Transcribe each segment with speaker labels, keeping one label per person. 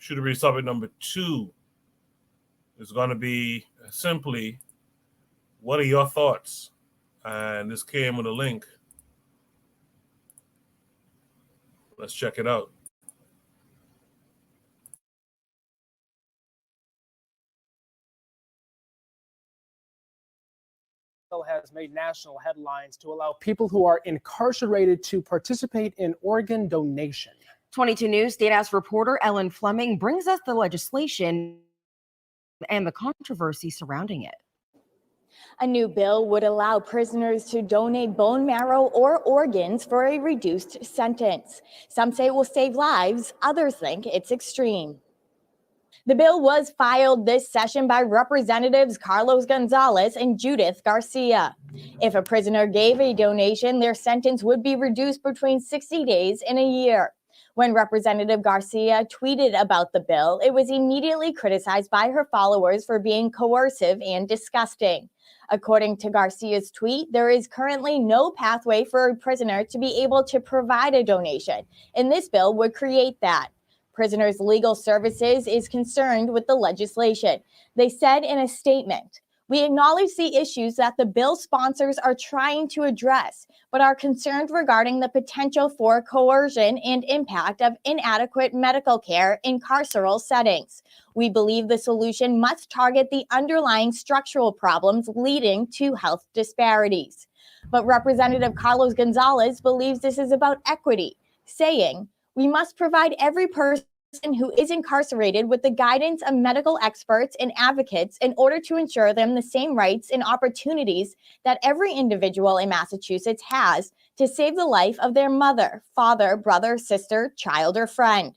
Speaker 1: Should be topic number 2 is going to be simply, what are your thoughts? And this came with a link. Let's check it out.
Speaker 2: Has made national headlines to allow people who are incarcerated to participate in organ donation.
Speaker 3: 22 News State House reporter Ellen Fleming brings us the legislation and the controversy surrounding it.
Speaker 4: A new bill would allow prisoners to donate bone marrow or organs for a reduced sentence. Some say it will save lives, others think it's extreme. The bill was filed this session by Representatives Carlos Gonzalez and Judith Garcia. If a prisoner gave a donation, their sentence would be reduced between 60 days and a year. When Representative Garcia tweeted about the bill, it was immediately criticized by her followers for being coercive and disgusting. According to Garcia's tweet, there is currently no pathway for a prisoner to be able to provide a donation, and this bill would create that. Prisoners' Legal Services is concerned with the legislation. They said in a statement, "We acknowledge the issues that the bill sponsors are trying to address, but are concerned regarding the potential for coercion and impact of inadequate medical care in carceral settings. We believe the solution must target the underlying structural problems leading to health disparities." But Representative Carlos Gonzalez believes this is about equity, saying, "We must provide every person who is incarcerated with the guidance of medical experts and advocates in order to ensure them the same rights and opportunities that every individual in Massachusetts has to save the life of their mother, father, brother, sister, child, or friend."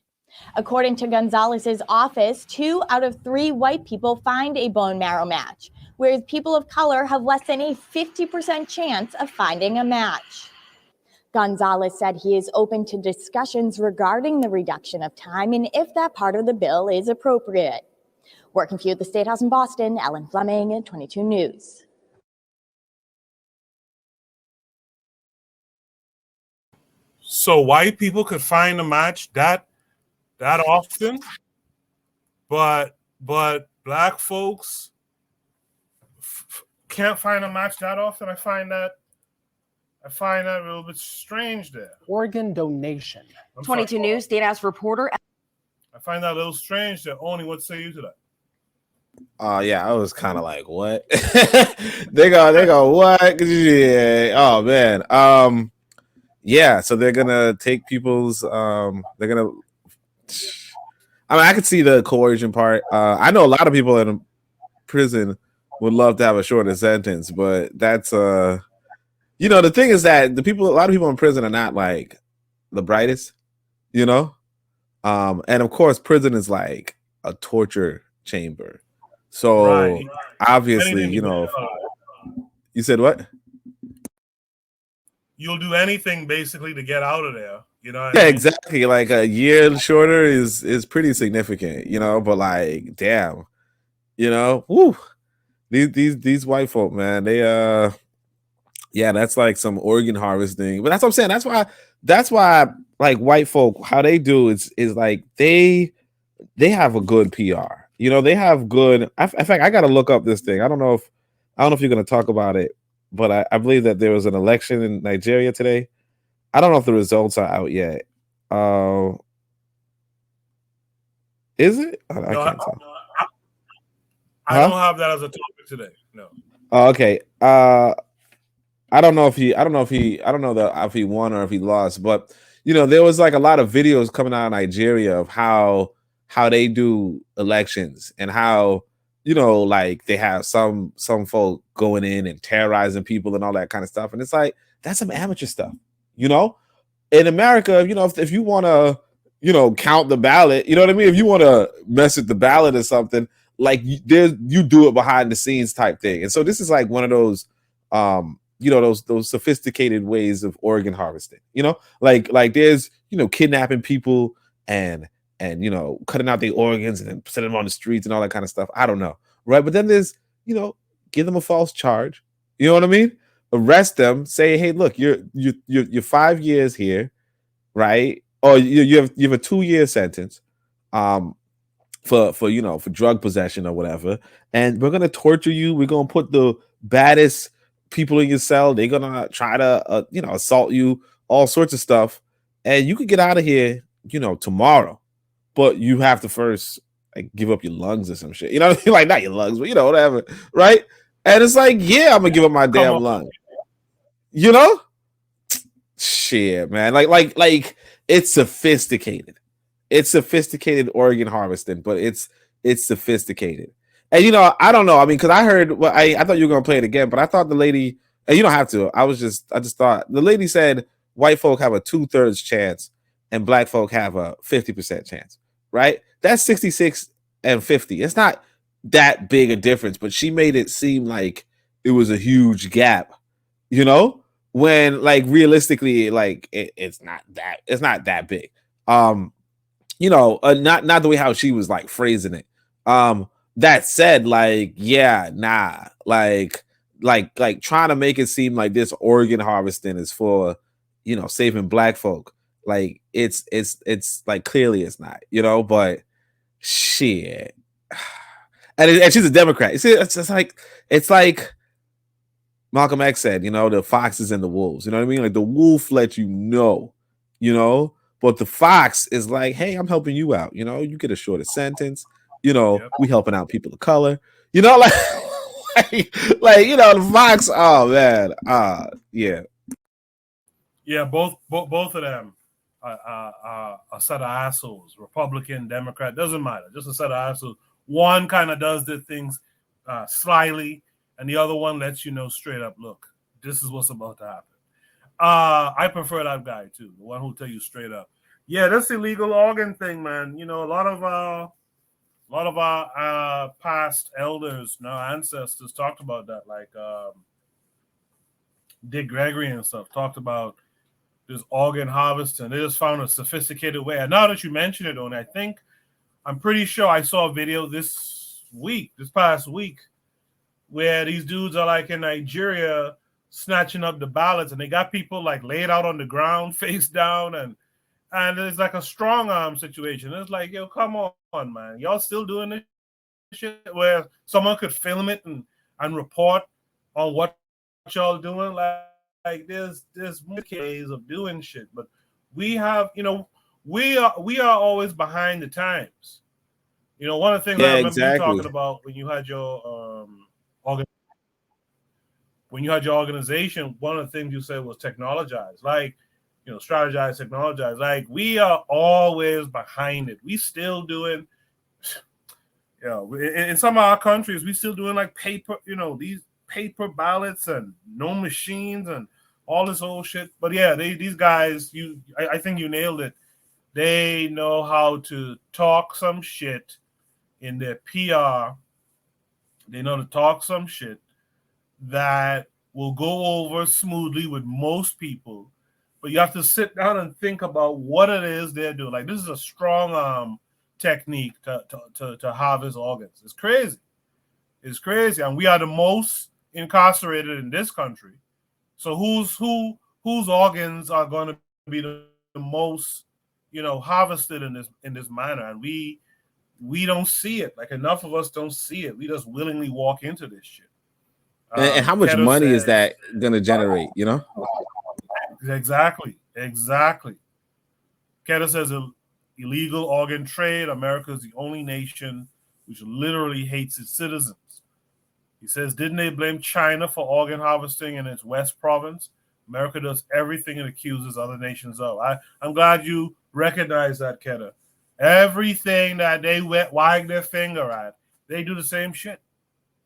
Speaker 4: According to Gonzalez's office, 2 out of 3 white people find a bone marrow match, whereas people of color have less than a 50% chance of finding a match. Gonzalez said he is open to discussions regarding the reduction of time and if that part of the bill is appropriate. Working for you at the State House in Boston, Ellen Fleming, 22 News.
Speaker 1: So white people could find a match that often, but black folks can't find a match that often. I find that a little bit strange there.
Speaker 2: Organ donation.
Speaker 3: 22 News State House reporter.
Speaker 1: I find that a little strange there. Only, what say you to that?
Speaker 5: Yeah, I was kind of like, what? they go, what? Yeah. Oh man. Yeah, so they're gonna take people's I could see the coercion part. I know a lot of people in prison would love to have a shorter sentence, but that's the thing is that a lot of people in prison are not like the brightest, and of course prison is like a torture chamber. So right. Obviously, you said what?
Speaker 1: You'll do anything basically to get out of there, Yeah,
Speaker 5: I mean? Exactly. Like a year shorter is pretty significant, but like, damn, woo, these white folk, man, they yeah, that's like some organ harvesting. But that's what I'm saying. That's why like white folk, how they do is like they have a good PR. They have good. In fact, I got to look up this thing. I don't know if you're going to talk about it, but I believe that there was an election in Nigeria today. I don't know if the results are out yet. Is it? I can't tell.
Speaker 1: I don't have that as a topic today. No.
Speaker 5: Oh, okay. I don't know if he won or if he lost, but there was like a lot of videos coming out of Nigeria of how they do elections and how like they have some folk going in and terrorizing people and all that kind of stuff, and it's like that's some amateur stuff. In America, if you want to count the ballot, you know what I mean, if you want to mess with the ballot or something, like you do it behind the scenes type thing. And so this is like one of those those sophisticated ways of organ harvesting, like there's, kidnapping people and cutting out their organs and then setting them on the streets and all that kind of stuff. I don't know. Right. But then there's, give them a false charge. You know what I mean? Arrest them, say, hey, look, you're 5 years here. Right. Or you have a 2-year sentence. for you know, for drug possession or whatever, and we're gonna torture you. We're gonna put the baddest people in your cell. They're gonna try to you know, assault you, all sorts of stuff, and you could get out of here, you know, tomorrow, but you have to first like give up your lungs or some shit. You know, like not your lungs, but you know, whatever, right? And it's like, yeah, I'm gonna give up my damn lung. You know, shit, man. Like it's sophisticated. It's sophisticated organ harvesting, but it's sophisticated. And you know, I don't know. I mean, because I heard, well, I thought you were gonna play it again, but I thought the lady, and you don't have to. I just thought the lady said white folk have a 2/3 chance and black folk have a 50% chance, right? That's 66 and 50. It's not that big a difference, but she made it seem like it was a huge gap, you know, when like realistically, like it's not that big. You know, not the way how she was like phrasing it. That said, like, yeah, nah, like trying to make it seem like this organ harvesting is for, you know, saving black folk. Like it's like clearly it's not, you know, but shit. And she's a Democrat. You see, it's like Malcolm X said, you know, the foxes and the wolves. You know what I mean? Like the wolf lets you know, but the fox is like, hey, I'm helping you out. You know, you get a shorter sentence. You know, we helping out people of color. You know, like you know, the fox. Oh man, yeah.
Speaker 1: Yeah, both of them are a set of assholes. Republican, Democrat, doesn't matter. Just a set of assholes. One kind of does the things slyly, and the other one lets you know straight up, look, this is what's about to happen. I prefer that guy too, the one who'll tell you straight up. Yeah, this illegal organ thing, man. You know, a lot of our past elders, ancestors talked about that, like Dick Gregory and stuff talked about this organ harvesting. They just found a sophisticated way. And now that you mention it, Oni, I'm pretty sure I saw a video this past week, where these dudes are like in Nigeria snatching up the ballots, and they got people like laid out on the ground, face down, and it's like a strong arm situation. It's like, yo, come on, man. Y'all still doing this shit where someone could film it and report on what y'all doing? Like there's ways of doing shit, but we have, you know, we are always behind the times. You know, one of the things I remember you talking about when you had your organization, one of the things you said was technologize, like, you know, strategize, technologize. Like we are always behind it. We still doing, you know, in some of our countries, we still doing like paper, you know, these paper ballots and no machines and all this old shit. But yeah, these guys, I think you nailed it. They know how to talk some shit in their PR. They know to talk some shit that will go over smoothly with most people. But you have to sit down and think about what it is they're doing. Like this is a strong technique to harvest organs. It's crazy. It's crazy. And we are the most incarcerated in this country. So whose organs are going to be the most, you know, harvested in this manner? And we don't see it. Like enough of us don't see it. We just willingly walk into this shit.
Speaker 5: And how much money is that going to generate, you know?
Speaker 1: Exactly. Ketter says illegal organ trade. America is the only nation which literally hates its citizens. He says, didn't they blame China for organ harvesting in its West province? America does everything it accuses other nations of. I'm glad you recognize that, Ketter. Everything that they wag their finger at, they do the same shit.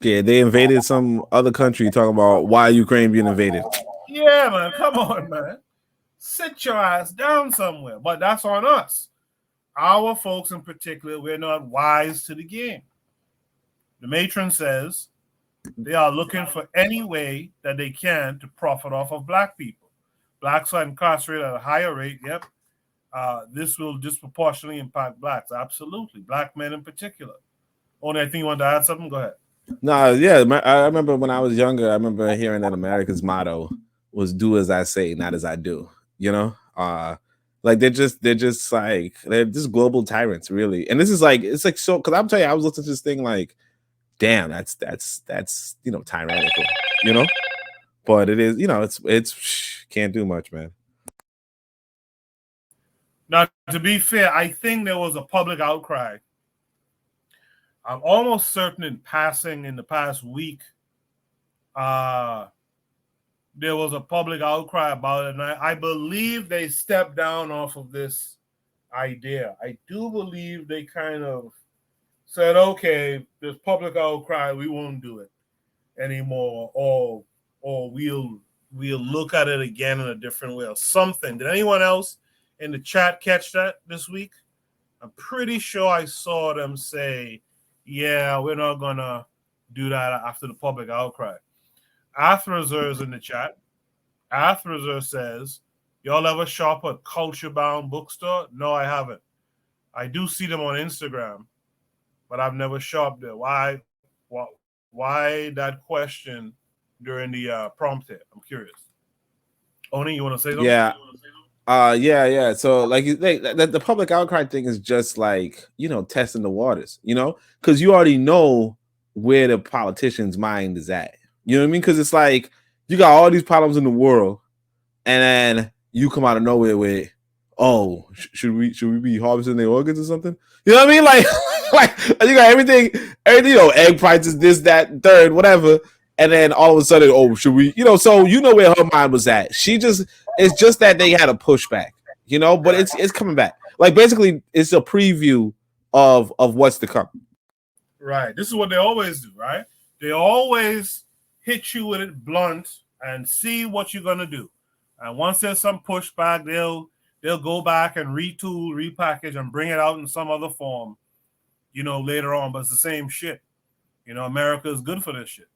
Speaker 5: Yeah, they invaded some other country talking about why Ukraine being invaded.
Speaker 1: Yeah, man, come on, man. Sit your ass down somewhere. But that's on us. Our folks in particular, we're not wise to the game. The matron says they are looking for any way that they can to profit off of black people. Blacks are incarcerated at a higher rate. Yep. This will disproportionately impact blacks. Absolutely. Black men in particular. Only I think you want to add something? Go ahead.
Speaker 5: No, yeah. I remember when I was younger, I remember hearing that America's motto was do as I say, not as I do. You know? Like they're just global tyrants, really. And this is like, it's like, so, because I'm telling you, I was listening to this thing like, damn, that's tyrannical, but it is, it's can't do much, man.
Speaker 1: Now, to be fair, I think there was a public outcry. I'm almost certain in passing in the past week, there was a public outcry about it, and I believe they stepped down off of this idea. I do believe they kind of said, okay, there's public outcry, we won't do it anymore, or we'll look at it again in a different way or something. Did anyone else in the chat catch that this week? I'm pretty sure I saw them say, yeah, we're not gonna do that after the public outcry. Athrazer is in the chat. Athrazer says, y'all ever shop at Culture Bound Bookstore? No, I haven't. I do see them on Instagram, but I've never shopped there. Why that question during the prompt here? I'm curious. Oni, you want to say something?
Speaker 5: Yeah. Yeah. So like the public outcry thing is just like, testing the waters, because you already know where the politician's mind is at. You know what I mean? Because it's like you got all these problems in the world, and then you come out of nowhere with, oh, should we be harvesting their organs or something? You know what I mean? Like you got everything, egg prices, this, that, third, whatever. And then all of a sudden, oh, should we, so where her mind was at. It's just that they had a pushback, but it's coming back. Like basically it's a preview of what's to come.
Speaker 1: Right. This is what they always do, right? They always hit you with it blunt and see what you're gonna do. And once there's some pushback, they'll go back and retool, repackage, and bring it out in some other form, later on. But it's the same shit. America is good for this shit.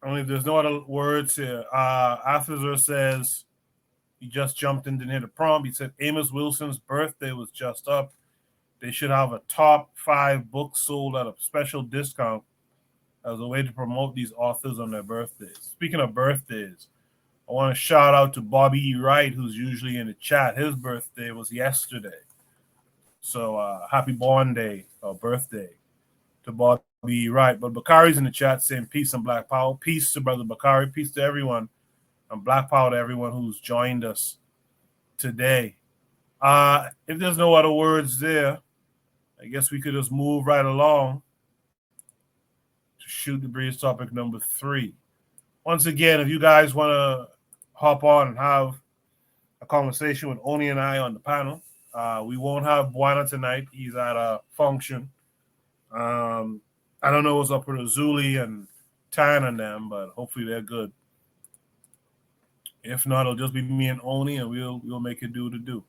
Speaker 1: Only there's no other words here. Arthur says he just jumped in, didn't hit a prompt. He said Amos Wilson's birthday was just up. They should have a top 5 books sold at a special discount as a way to promote these authors on their birthdays. Speaking of birthdays, I want to shout out to Bobby E. Wright, who's usually in the chat. His birthday was yesterday. So happy born day or birthday to Bobby E. Wright. But Bakari's in the chat saying peace and Black Power. Peace to Brother Bakari. Peace to everyone. And Black Power to everyone who's joined us today. If there's no other words there, I guess we could just move right along to Shoot the Breeze topic number 3. Once again, if you guys want to hop on and have a conversation with Oni and I on the panel, we won't have Buana tonight. He's at a function. I don't know what's up with Azuli and Tan and them, but hopefully they're good. If not, it'll just be me and Oni, and we'll make it do to do.